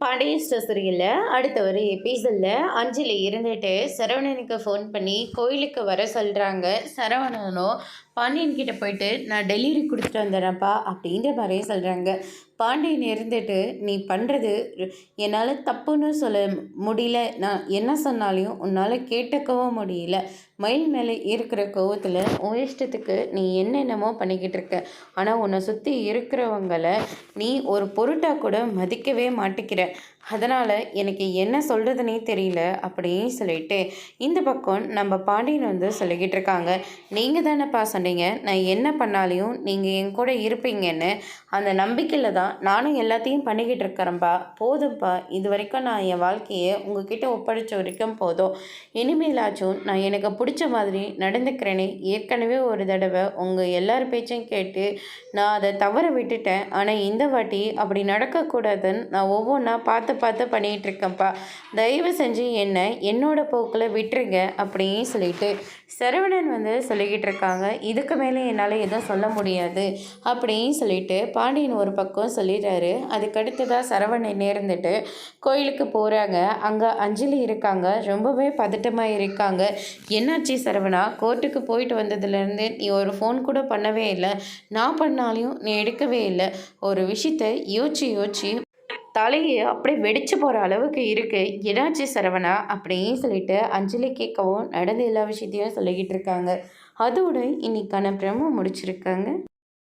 Pandian store சீரியலில் அடுத்த ஒரு எபிசோடில் அஞ்சலி இருந்துட்டு சரவணனுக்கு ஃபோன் பண்ணி கோயிலுக்கு வர சொல்கிறாங்க. சரவணனும் பாண்டியன் கிட்ட போயிட்டு நான் டெலிவரி கொடுத்துட்டு வந்துடுறேன்ப்பா அப்படின்ற மாதிரியே சொல்கிறாங்க. பாண்டியன் இருந்துட்டு நீ பண்ணுறது என்னால் தப்புன்னு சொல்ல முடியல, நான் என்ன சொன்னாலையும் உன்னால் கேட்டுக்கவும் முடியல. மயில் மேலே இருக்கிற கோவத்தில் உன் இஷ்டத்துக்கு நீ என்னென்னமோ பண்ணிக்கிட்டு இருக்க. ஆனால் உன்னை சுற்றி இருக்கிறவங்களை நீ ஒரு பொருட்டாக கூட மதிக்கவே மாட்டேங்கிற. அதனால் எனக்கு என்ன சொல்கிறதுனே தெரியல அப்படின்னு சொல்லிட்டு இந்த பக்கம் நம்ம பாண்டியன் வந்து சொல்லிக்கிட்டு இருக்காங்க. நீங்கள் தானேப்பா சொன்னீங்க நான் என்ன பண்ணாலையும் நீங்கள் என் கூட இருப்பீங்கன்னு. அந்த நம்பிக்கையில் தான் நானும் எல்லாத்தையும் பண்ணிக்கிட்டு இருக்கிறேன்ப்பா. போதும்ப்பா, இது வரைக்கும் நான் என் வாழ்க்கையை உங்ககிட்ட ஒப்படைச்ச வரைக்கும் போதும். இனிமேலாச்சும் நான் எனக்கு பிடிச்ச மாதிரி நடந்துக்கிறேனே. ஏற்கனவே ஒரு தடவை உங்கள் எல்லார் பேச்சையும் கேட்டு நான் அதை தவற விட்டுட்டேன். ஆனால் இந்த வாட்டி அப்படி நடக்கக்கூடாதுன்னு நான் ஒவ்வொன்றா பார்த்து பார்த்து பண்ணிகிட்ருக்கேன்ப்பா. தயவு செஞ்சு என்னோட போக்கில் விட்டுருங்க அப்படின்னு சொல்லிட்டு சரவணன் வந்து சொல்லிக்கிட்டு இருக்காங்க. இதுக்கு மேலே என்னால் எதுவும் சொல்ல முடியாது அப்படின்னு சொல்லிட்டு பாண்டியன் ஒரு பக்கம் சொல்லிடுறாரு. அதுக்கடுத்ததாக சரவணன் இருந்துட்டு கோயிலுக்கு போகிறாங்க. அங்கே அஞ்சலி இருக்காங்க. ரொம்பவே பதட்டமாக இருக்காங்க. என்னாச்சு சரவணா, கோர்ட்டுக்கு போயிட்டு வந்ததுலேருந்து நீ ஒரு ஃபோன் கூட பண்ணவே இல்லை. நான் பண்ணாலையும் நீ எடுக்கவே இல்லை. ஒரு விஷயத்தை யோசிச்சு தலையை அப்படியே வெடிச்சு போகிற அளவுக்கு இருக்குது. என்னாச்சு சரவணா அப்படின்னு சொல்லிட்டு அஞ்சலி கேட்கவும் நடந்த எல்லா விஷயத்தையும் சொல்லிக்கிட்டு இருக்காங்க. அதோடு இன்னைக்கான பிரம்ம முடிச்சிருக்காங்க.